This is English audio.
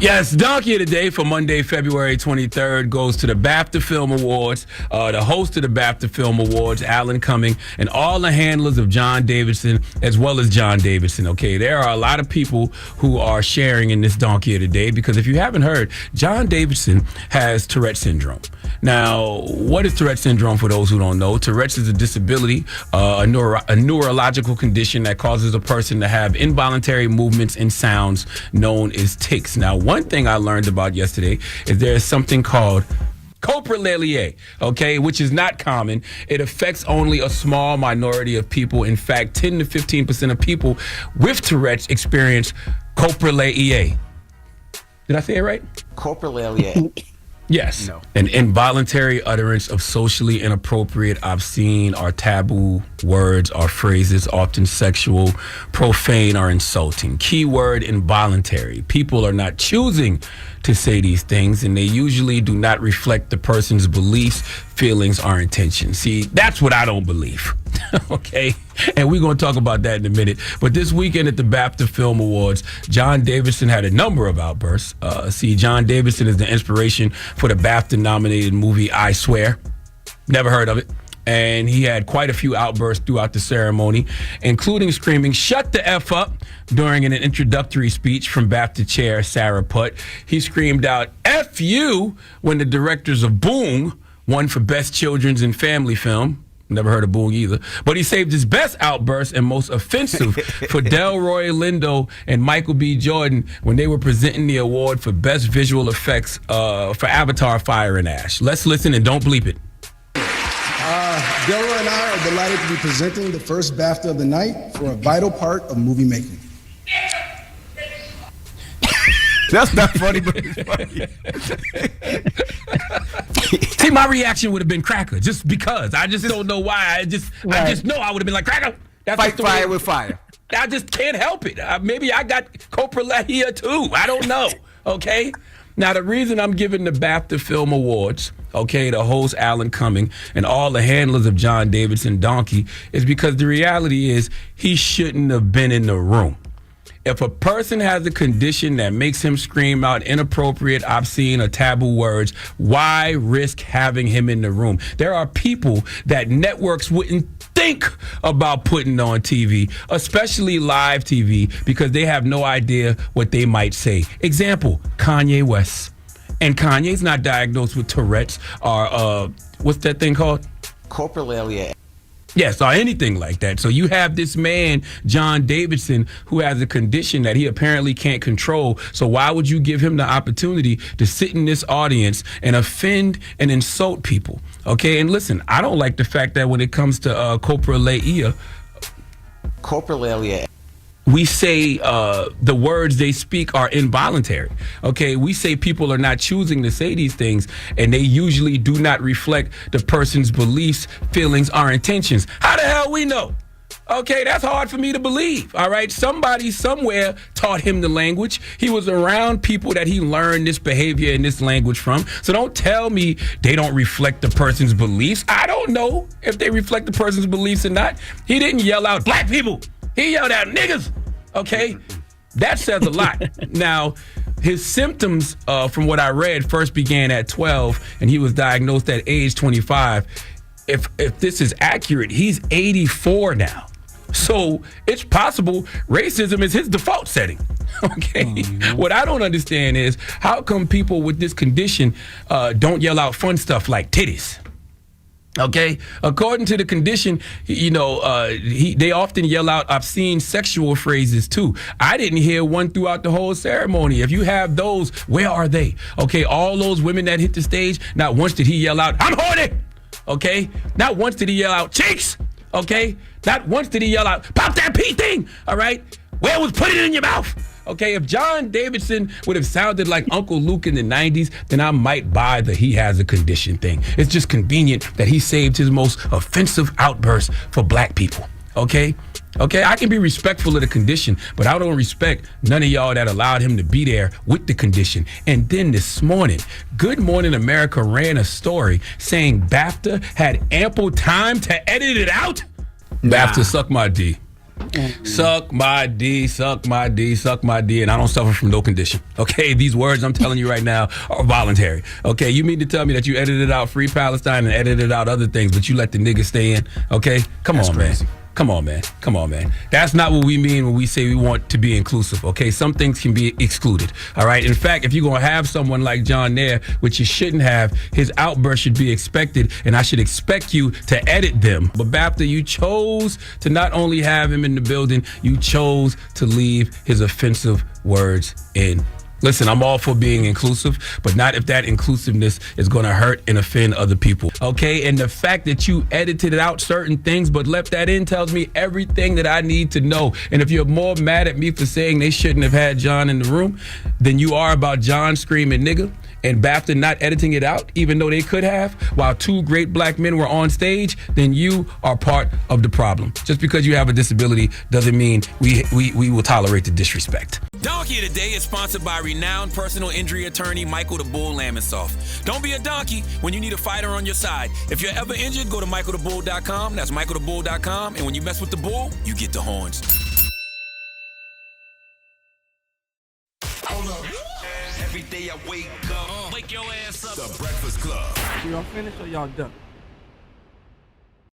Yes, Donkey of the Day for Monday, February 23rd goes to the BAFTA Film Awards, the host of the BAFTA Film Awards, Alan Cumming, and all the handlers of John Davidson, as well as John Davidson, okay? There are a lot of people who are sharing in this Donkey of the Day because if you haven't heard, John Davidson has Tourette syndrome. Now, what is Tourette syndrome for those who don't know? Tourette's is a disability, a neurological condition that causes a person to have involuntary movements and sounds known as tics. Now, one thing I learned about yesterday is there is something called coprolalia, okay, which is not common. It affects only a small minority of people. In fact, 10 to 15% of people with Tourette's experience coprolalia. Did I say it right? Coprolalia. Yes. No. An involuntary utterance of socially inappropriate, obscene, or taboo words or phrases, often sexual, profane, or insulting. Keyword involuntary. People are not choosing to say these things, and they usually do not reflect the person's beliefs, feelings, or intentions. See, that's what I don't believe. Okay? And we're going to talk about that in a minute. But this weekend at the BAFTA Film Awards, John Davidson had a number of outbursts. John Davidson is the inspiration for the BAFTA-nominated movie I Swear. Never heard of it. And he had quite a few outbursts throughout the ceremony, including screaming, "Shut the F up," during an introductory speech from BAFTA chair Sarah Putt. He screamed out, "F you," when the directors of Boom won for Best Children's and Family Film. Never heard of Boom either. But he saved his best outburst and most offensive for Delroy Lindo and Michael B. Jordan when they were presenting the award for Best Visual Effects for Avatar Fire and Ash. Let's listen and don't bleep it. Delroy and I are delighted to be presenting the first BAFTA of the night for a vital part of movie making. That's not funny, but it's funny. See, my reaction would have been cracker, just because. I just don't know why. I just know I would have been like, cracker. That's Fight fire with fire. I just can't help it. Maybe I got coprolalia too. I don't know. Okay? Now, the reason I'm giving the BAFTA Film Awards, okay, to host Alan Cumming and all the handlers of John Davidson Donkey is because the reality is he shouldn't have been in the room. If a person has a condition that makes him scream out inappropriate, obscene, or taboo words, why risk having him in the room? There are people that networks wouldn't think about putting on TV, especially live TV, because they have no idea what they might say. Example, Kanye West. And Kanye's not diagnosed with Tourette's or, what's that thing called? Coprolalia. Yes, or anything like that. So you have this man, John Davidson, who has a condition that he apparently can't control. So why would you give him the opportunity to sit in this audience and offend and insult people? Okay, and listen, I don't like the fact that when it comes to coprolalia, we say the words they speak are involuntary. Okay, we say people are not choosing to say these things, and they usually do not reflect the person's beliefs, feelings, or intentions. How the hell we know? Okay, that's hard for me to believe. All right, somebody somewhere taught him the language. He was around people that he learned this behavior and this language from. So don't tell me they don't reflect the person's beliefs. I don't know if they reflect the person's beliefs or not. He didn't yell out black people. He yelled out niggas. Okay, that says a lot. Now, his symptoms, from what I read, first began at 12, and he was diagnosed at age 25. If this is accurate, he's 84 now. So it's possible racism is his default setting. Okay, What I don't understand is how come people with this condition don't yell out fun stuff like titties? Okay, according to the condition, they often yell out obscene sexual phrases too. I didn't hear one throughout the whole ceremony. If you have those, where are they? Okay, all those women that hit the stage, not once did he yell out, "I'm horny." Okay, not once did he yell out, "Cheeks." Okay, not once did he yell out, "Pop that pee thing." All right, where was "put it in your mouth"? Okay, if John Davidson would have sounded like Uncle Luke in the 90s, then I might buy the he has a condition thing. It's just convenient that he saved his most offensive outburst for black people. Okay, I can be respectful of the condition, but I don't respect none of y'all that allowed him to be there with the condition. And then this morning, Good Morning America ran a story saying BAFTA had ample time to edit it out. BAFTA, suck my D. Suck my D, suck my D, suck my D, and I don't suffer from no condition. Okay, these words I'm telling you right now are voluntary. Okay, you mean to tell me that you edited out Free Palestine and edited out other things, but you let the niggas stay in? Okay, That's crazy. Man. Come on, man. That's not what we mean when we say we want to be inclusive, okay? Some things can be excluded, all right? In fact, if you're going to have someone like John there, which you shouldn't have, his outburst should be expected, and I should expect you to edit them. But BAFTA, you chose to not only have him in the building, you chose to leave his offensive words in. Listen, I'm all for being inclusive, but not if that inclusiveness is going to hurt and offend other people, okay? And the fact that you edited out certain things but left that in tells me everything that I need to know. And if you're more mad at me for saying they shouldn't have had John in the room than you are about John screaming nigga and BAFTA not editing it out, even though they could have, while two great black men were on stage, then you are part of the problem. Just because you have a disability doesn't mean we will tolerate the disrespect. Donkey of the Day is sponsored by renowned personal injury attorney Michael the Bull Lamonsoff. Don't be a donkey when you need a fighter on your side. If you're ever injured, go to michaelthebull.com. That's michaelthebull.com. And when you mess with the bull, you get the horns. Hold up. Every day I wake up. Wake your ass up. The Breakfast Club. Y'all finished or y'all done?